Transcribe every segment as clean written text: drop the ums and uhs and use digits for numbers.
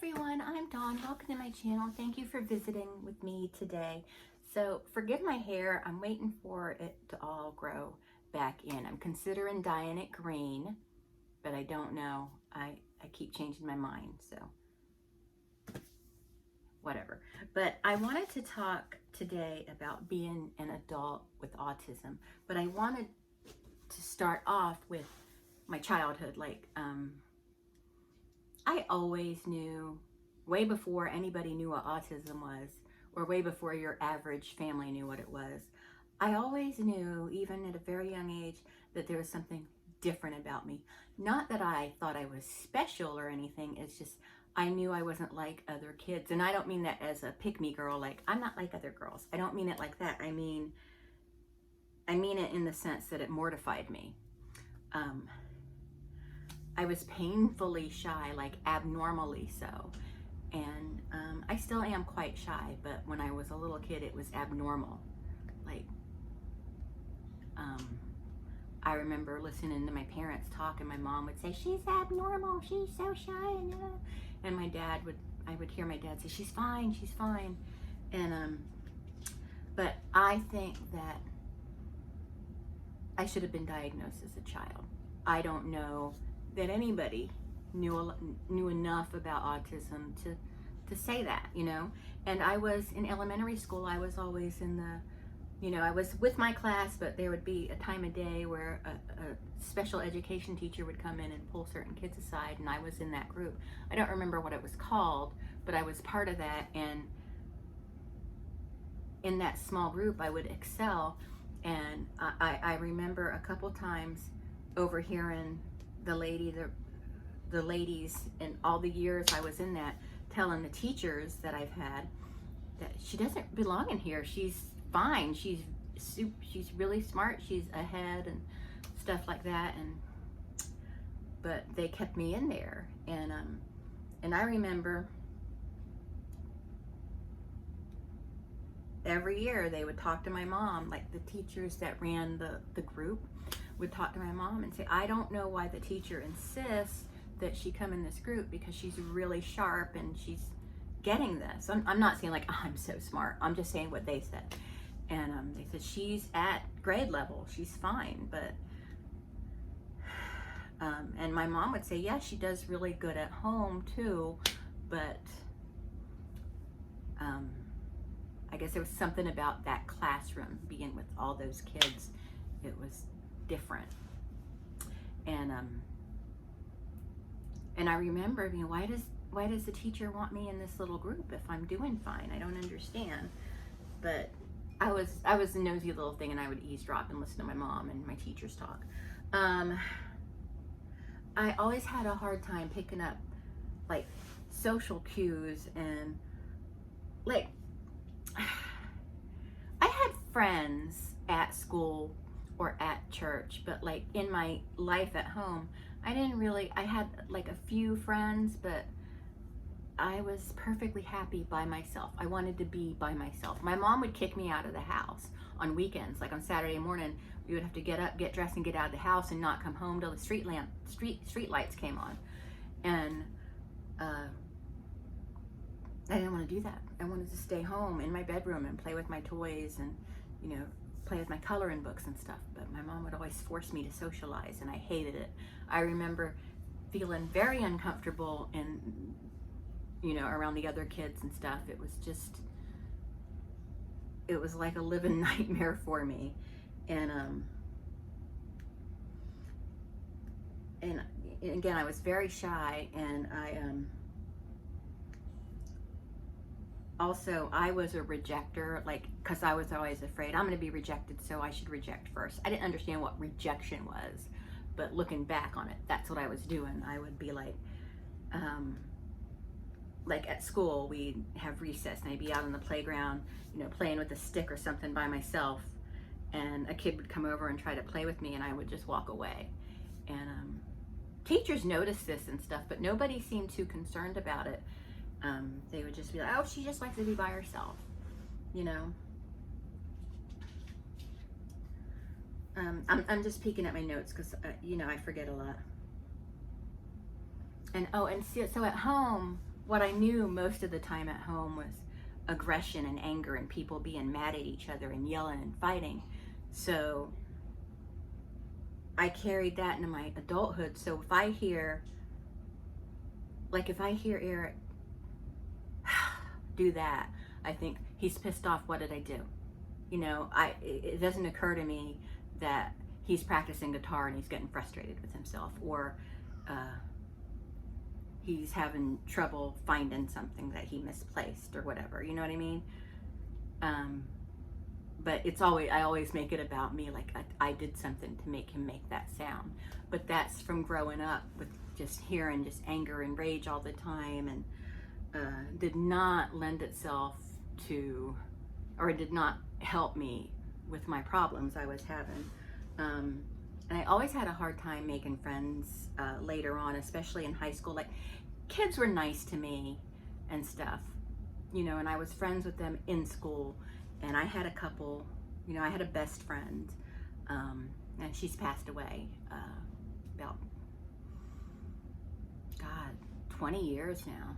everyone, I'm Dawn. Welcome to my channel. Thank you for visiting with me today. So forgive my hair. I'm waiting for it to all grow back in. I'm considering dyeing it green, but I don't know. I keep changing my mind, so whatever. But I wanted to talk today about being an adult with autism, but I wanted to start off with my childhood. I always knew, way before anybody knew what autism was, or way before your average family knew what it was, I always knew, even at a very young age, that there was something different about me. Not that I thought I was special or anything, it's just I knew I wasn't like other kids. And I don't mean that as a pick-me girl, like I'm not like other girls. I don't mean it like that. I mean it in the sense that it mortified me. I was painfully shy, like abnormally so. And I still am quite shy, but when I was a little kid, it was abnormal. Like, I remember listening to my parents talk, and my mom would say, "She's abnormal, she's so shy," and I would hear my dad say, "She's fine, she's fine." And but I think that I should have been diagnosed as a child. I don't know that anybody knew enough about autism to say that, you know. And I was in elementary school, I was always in the, I was with my class, but there would be a time of day where a special education teacher would come in and pull certain kids aside, and I was in that group. I don't remember what it was called, but I was part of that, and in that small group I would excel. And I remember a couple times overhearing the ladies in all the years I was in that telling the teachers that I've had that she doesn't belong in here. She's fine. She's really smart. She's ahead and stuff like that. But they kept me in there. And I remember every year they would talk to my mom, like the teachers that ran the group would talk to my mom and say, "I don't know why the teacher insists that she come in this group, because she's really sharp and she's getting this." I'm not saying like, "Oh, I'm so smart." I'm just saying what they said. And they said, "She's at grade level, she's fine." But and my mom would say, "Yeah, she does really good at home too, but I guess there was something about that classroom, being with all those kids, it was different." And I remember being, why does the teacher want me in this little group if I'm doing fine? I don't understand. But I was a nosy little thing, and I would eavesdrop and listen to my mom and my teachers talk. I always had a hard time picking up like social cues, and like I had friends at school or at church, but like in my life at home, I had like a few friends, but I was perfectly happy by myself. I wanted to be by myself. My mom would kick me out of the house on weekends. Like on Saturday morning, we would have to get up, get dressed, and get out of the house and not come home till the street lights came on. And I didn't want to do that. I wanted to stay home in my bedroom and play with my toys and, play with my coloring books and stuff. But my mom would always force me to socialize, and I hated it. I remember feeling very uncomfortable and, around the other kids and stuff. It was like a living nightmare for me. And again, I was very shy, and also, I was a rejecter, like, because I was always afraid I'm going to be rejected, so I should reject first. I didn't understand what rejection was, but looking back on it, that's what I was doing. I would be like at school, we'd have recess, and I'd be out on the playground, playing with a stick or something by myself, and a kid would come over and try to play with me, and I would just walk away. And teachers noticed this and stuff, but nobody seemed too concerned about it. They would just be like, "Oh, she just likes to be by herself," I'm just peeking at my notes because, I forget a lot. And so at home, what I knew most of the time at home was aggression and anger and people being mad at each other and yelling and fighting. So I carried that into my adulthood. So if I hear Eric do that, I think he's pissed off. What did I do? It doesn't occur to me that he's practicing guitar and he's getting frustrated with himself, or he's having trouble finding something that he misplaced or whatever. You know what I mean? But I always make it about me, like I did something to make him make that sound. But that's from growing up with just hearing just anger and rage all the time, and did not lend itself to, or did not help me with my problems I was having. And I always had a hard time making friends later on, especially in high school. Like, kids were nice to me and stuff, and I was friends with them in school. And I had a couple, I had a best friend, and she's passed away about, 20 years now.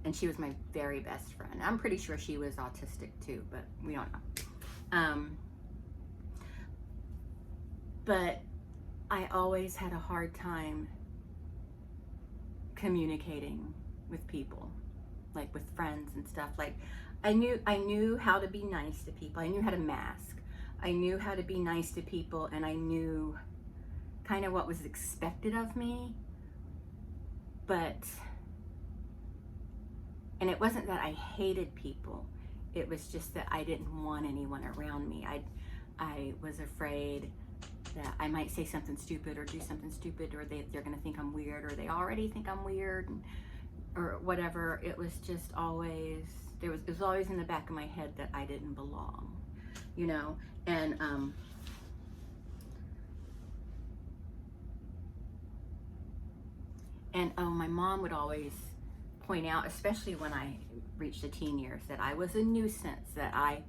And she was my very best friend. I'm pretty sure she was autistic too, but we don't know. But I always had a hard time communicating with people, like with friends and stuff. Like, I knew how to be nice to people. I knew how to mask. I knew how to be nice to people, and I knew kind of what was expected of me. And it wasn't that I hated people. It was just that I didn't want anyone around me. I was afraid that I might say something stupid or do something stupid, or they're gonna think I'm weird, or they already think I'm weird, or whatever. It was just always, it was always in the back of my head that I didn't belong, and my mom would always point out, especially when I reached the teen years, that I was a nuisance, that I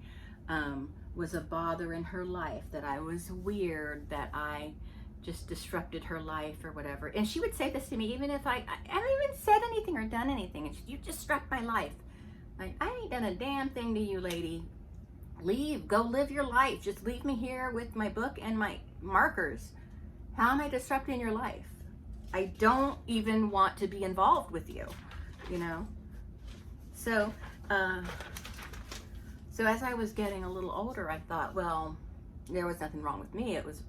was a bother in her life, that I was weird, that I just disrupted her life or whatever. And she would say this to me even if I haven't even said anything or done anything, and you disrupt my life. Like, I ain't done a damn thing to you, lady. Leave, go live your life. Just leave me here with my book and my markers. How am I disrupting your life? I don't even want to be involved with you, So, so as I was getting a little older, I thought, well, there was nothing wrong with me. It was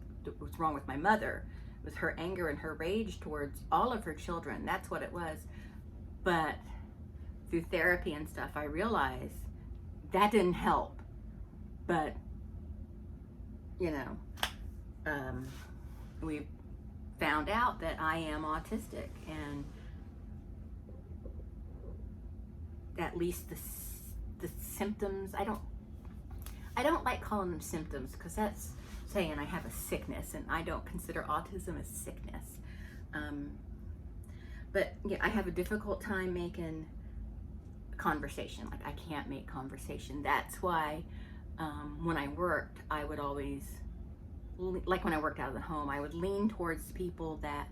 wrong with my mother. It was her anger and her rage towards all of her children. That's what it was. But through therapy and stuff, I realized that didn't help. But, we found out that I am autistic, and at least the symptoms, I don't like calling them symptoms, because that's saying I have a sickness, and I don't consider autism a sickness. But yeah, I have a difficult time making conversation. Like, I can't make conversation. That's why when I worked, I would always, like when I worked out of the home, I would lean towards people that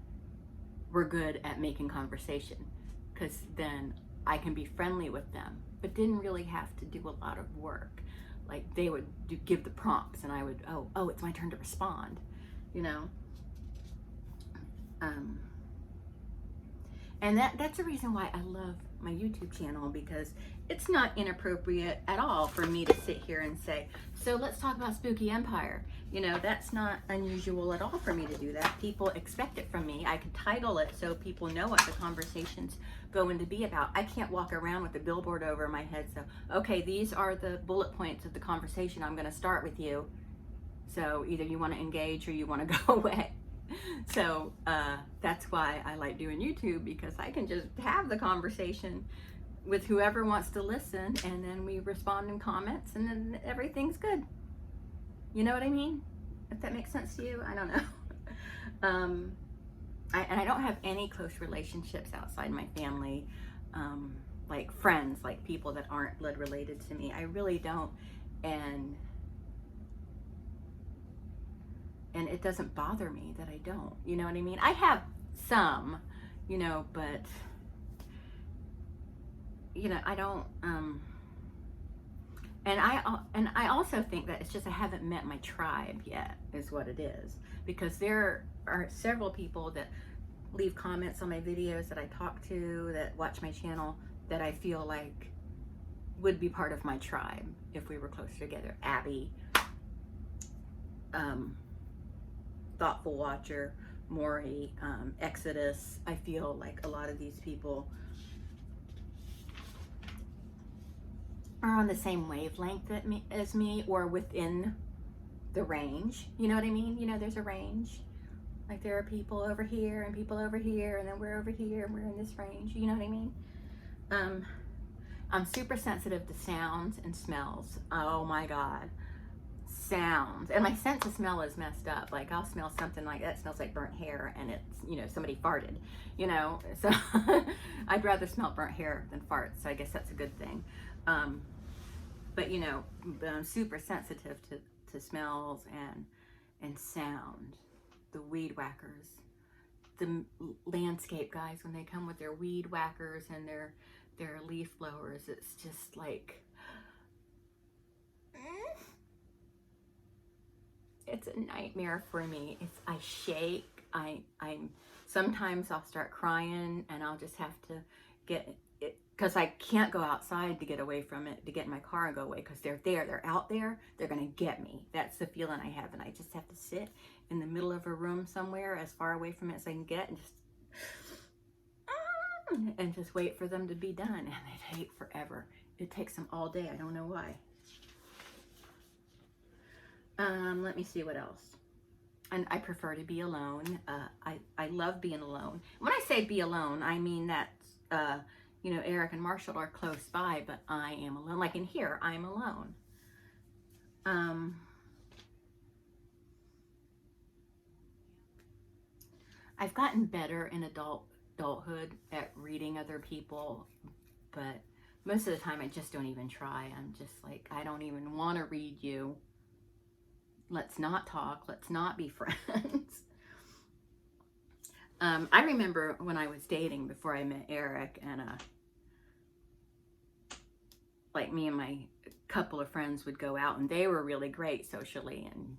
were good at making conversation, because then I can be friendly with them, but didn't really have to do a lot of work. Like, they would give the prompts, and I would, oh, it's my turn to respond, And that's the reason why I love my YouTube channel, because it's not inappropriate at all for me to sit here and say, so let's talk about Spooky Empire. That's not unusual at all for me to do that. People expect it from me. I could title it so people know what the conversation's going to be about. I can't walk around with a billboard over my head. So, okay, these are the bullet points of the conversation I'm going to start with you. So either you want to engage or you want to go away. So that's why I like doing YouTube, because I can just have the conversation with whoever wants to listen, and then we respond in comments, and then everything's good. You know what I mean? If that makes sense to you, I don't know. I don't have any close relationships outside my family, like friends, like people that aren't blood related to me. I really don't, and it doesn't bother me that I don't. You know what I mean? I have some, you know, but, you know, I don't, and I also think that it's just I haven't met my tribe yet, is what it is. Because there are several people that leave comments on my videos that I talk to, that watch my channel, that I feel like would be part of my tribe if we were closer together. Abby, Thoughtful Watcher, Maury, Exodus. I feel like a lot of these people are on the same wavelength as me, or within the range. You know what I mean? You know, there's a range. Like there are people over here and people over here, and then we're over here and we're in this range. You know what I mean? I'm super sensitive to sounds and smells. Oh my God. Sounds. And my sense of smell is messed up. Like I'll smell something like that smells like burnt hair, and it's, you know, somebody farted, you know? So I'd rather smell burnt hair than farts. So I guess that's a good thing. But you know, I'm super sensitive to smells and sound. The weed whackers, the landscape guys, when they come with their weed whackers and their leaf blowers, it's just like, it's a nightmare for me. I shake. I'm sometimes I'll start crying, and I'll just have to get it, because I can't go outside to get away from it, to get in my car and go away, because they're out there, they're gonna get me. That's the feeling I have, and I just have to sit in the middle of a room somewhere as far away from it as I can get, and just wait for them to be done. And they take forever. It takes them all day. I don't know why. Let me see what else. And I prefer to be alone. I love being alone. When I say be alone, I mean that, you know, Eric and Marshall are close by, but I am alone. Like in here, I'm alone. I've gotten better in adulthood at reading other people, but most of the time I just don't even try. I'm just like, I don't even want to read you. Let's not talk. Let's not be friends. I remember when I was dating before I met Eric, and like me and my couple of friends would go out, and they were really great socially, and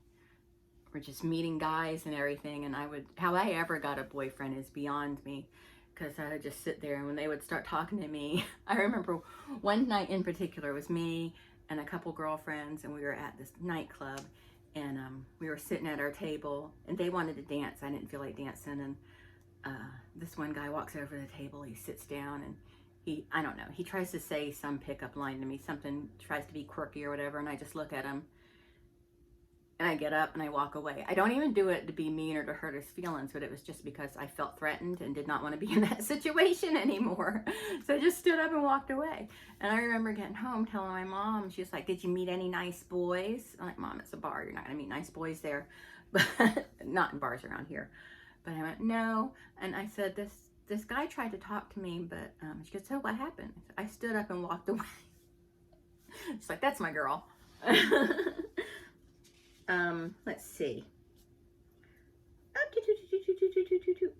we're just meeting guys and everything. And how I ever got a boyfriend is beyond me, because I would just sit there, and when they would start talking to me, I remember one night in particular, it was me and a couple girlfriends, and we were at this nightclub. And we were sitting at our table, and they wanted to dance. I didn't feel like dancing. And this one guy walks over to the table. He sits down, and I don't know, he tries to say some pickup line to me, something, tries to be quirky or whatever. And I just look at him, and I get up and I walk away. I don't even do it to be mean or to hurt his feelings, but it was just because I felt threatened and did not want to be in that situation anymore. So I just stood up and walked away. And I remember getting home, telling my mom, she's like, did you meet any nice boys? I'm like, Mom, it's a bar. You're not going to meet nice boys there. But not in bars around here. But I went, no. And I said, this guy tried to talk to me, but she goes, so what happened? I stood up and walked away. She's like, that's my girl. Let's see.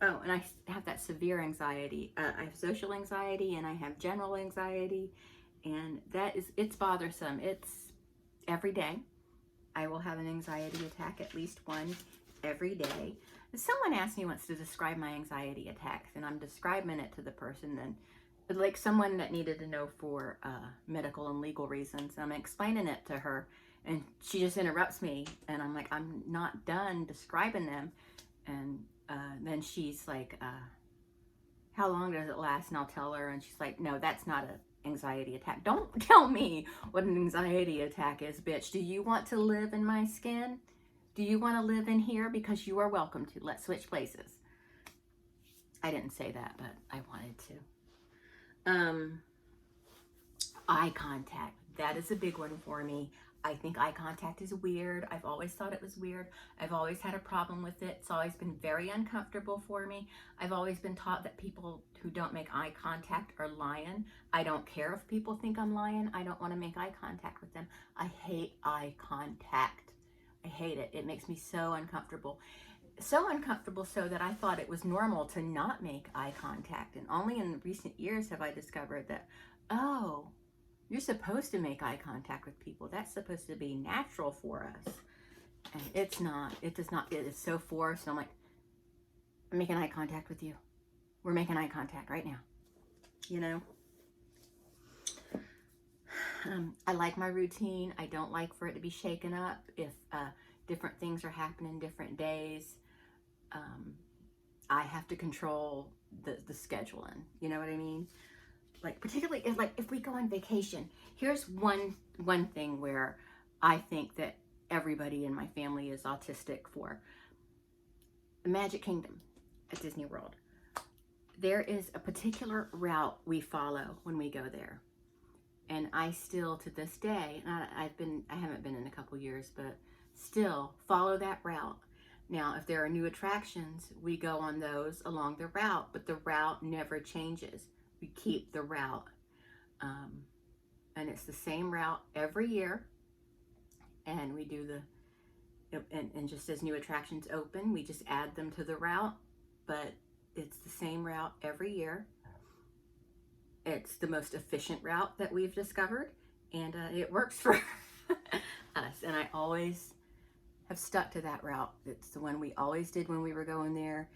Oh, and I have that severe anxiety. I have social anxiety, and I have general anxiety, and it's bothersome. It's every day. I will have an anxiety attack, at least one every day. Someone asked me once to describe my anxiety attacks, and I'm describing it to the person, then like someone that needed to know for medical and legal reasons. I'm explaining it to her, and she just interrupts me, and I'm like, I'm not done describing them. And then she's like, how long does it last? And I'll tell her, and she's like, no, that's not an anxiety attack. Don't tell me what an anxiety attack is, bitch. Do you want to live in my skin? Do you want to live in here? Because you are welcome to. Let's switch places. I didn't say that, but I wanted to. Eye contact. That is a big one for me. I think eye contact is weird. I've always thought it was weird. I've always had a problem with it. It's always been very uncomfortable for me. I've always been taught that people who don't make eye contact are lying. I don't care if people think I'm lying. I don't want to make eye contact with them. I hate eye contact. I hate it. It makes me so uncomfortable. so uncomfortable so that I thought it was normal to not make eye contact. And only in recent years have I discovered that, oh, you're supposed to make eye contact with people. That's supposed to be natural for us. And it's not. It does not. It is so forced. And I'm like, I'm making eye contact with you. We're making eye contact right now. You know? I like my routine. I don't like for it to be shaken up if different things are happening different days. I have to control the scheduling. You know what I mean? Like, particularly if we go on vacation. Here's one thing where I think that everybody in my family is autistic for. The Magic Kingdom at Disney World. There is a particular route we follow when we go there. And I still, to this day, I haven't been in a couple years, but still follow that route. Now, if there are new attractions, we go on those along the route, but the route never changes. We keep the route. And it's the same route every year. And we do and just as new attractions open, we just add them to the route, but it's the same route every year. It's the most efficient route that we've discovered, and it works for us. And I always have stuck to that route. It's the one we always did when we were going there.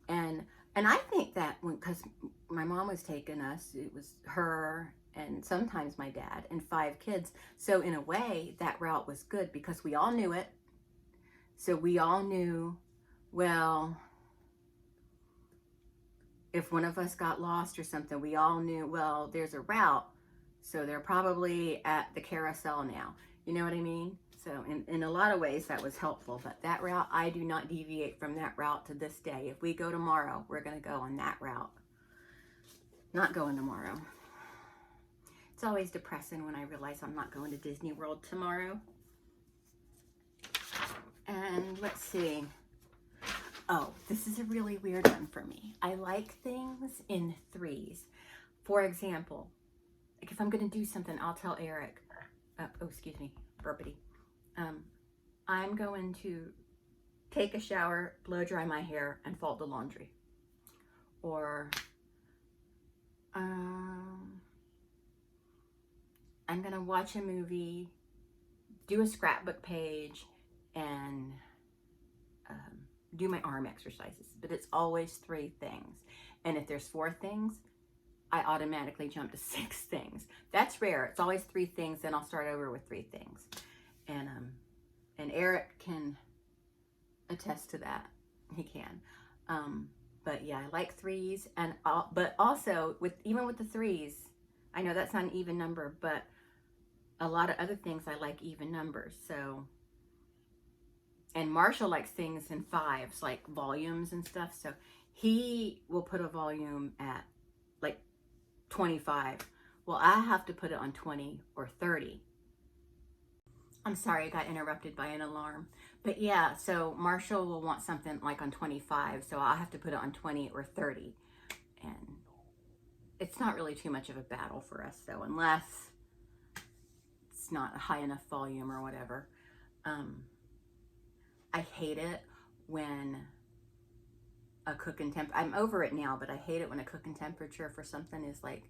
And I think that because my mom was taking us, it was her and sometimes my dad and 5 kids. So in a way, that route was good because we all knew it. So we all knew, well, if one of us got lost or something, we all knew, well, there's a route, so they're probably at the carousel now. You know what I mean? So in a lot of ways, that was helpful. But that route, I do not deviate from that route to this day. If we go tomorrow, we're going to go on that route. Not going tomorrow. It's always depressing when I realize I'm not going to Disney World tomorrow. And let's see. Oh, this is a really weird one for me. I like things in 3s. For example, like if I'm going to do something, I'll tell Eric, excuse me, burpity. I'm going to take a shower, blow dry my hair, and fold the laundry. Or I'm going to watch a movie, do a scrapbook page, and do my arm exercises. But it's always 3 things. And if there's 4 things, I automatically jump to 6 things. That's rare. It's always 3 things, then I'll start over with 3 things. And Eric can attest to that. He can. But yeah, I like 3s, but also even with the 3s, I know that's not an even number, but a lot of other things I like even numbers. So, and Marshall likes things in 5s, like volumes and stuff. So he will put a volume at like 25. Well, I have to put it on 20 or 30. I'm sorry, I got interrupted by an alarm. But yeah, so Marshall will want something like on 25, so I'll have to put it on 20 or 30. And it's not really too much of a battle for us, though, unless it's not a high enough volume or whatever. I hate it when a cooking temp, I'm over it now, but I hate it when a cooking temperature for something is like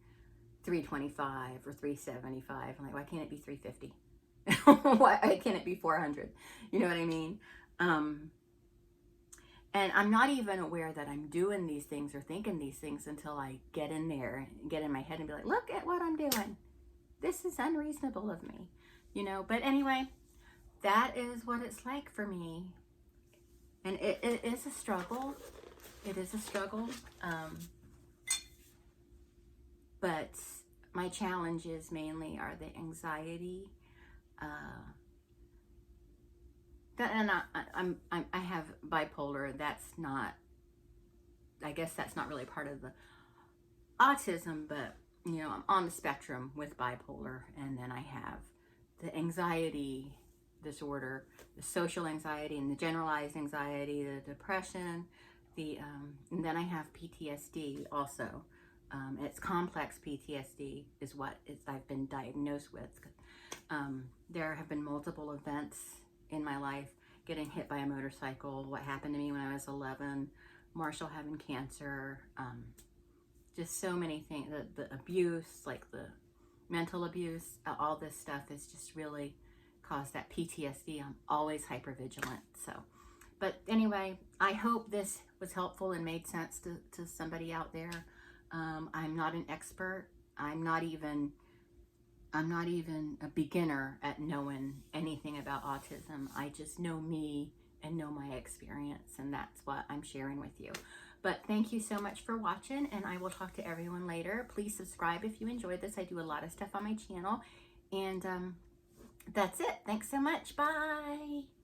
325 or 375. I'm like, why can't it be 350? Why can't it be 400? You know what I mean? And I'm not even aware that I'm doing these things or thinking these things until I get in there, get in my head and be like, look at what I'm doing. This is unreasonable of me, you know? But anyway, that is what it's like for me. And it is a struggle. It is a struggle. But my challenges mainly are the anxiety. And I have bipolar. That's not, I guess that's not really part of the autism, but you know, I'm on the spectrum with bipolar. And then I have the anxiety disorder, the social anxiety and the generalized anxiety, the depression, and then I have PTSD also. It's complex PTSD is what I've been diagnosed with. There have been multiple events in my life. getting hit by a motorcycle, what happened to me when I was 11, Marshall having cancer, just so many things, the abuse, like the mental abuse, all this stuff has just really caused that PTSD. I'm always hypervigilant. So, but anyway, I hope this was helpful and made sense to somebody out there. I'm not an expert. I'm not even a beginner at knowing anything about autism. I just know me and know my experience, and that's what I'm sharing with you. But thank you so much for watching, and I will talk to everyone later. Please subscribe if you enjoyed this. I do a lot of stuff on my channel, and that's it. Thanks so much. Bye.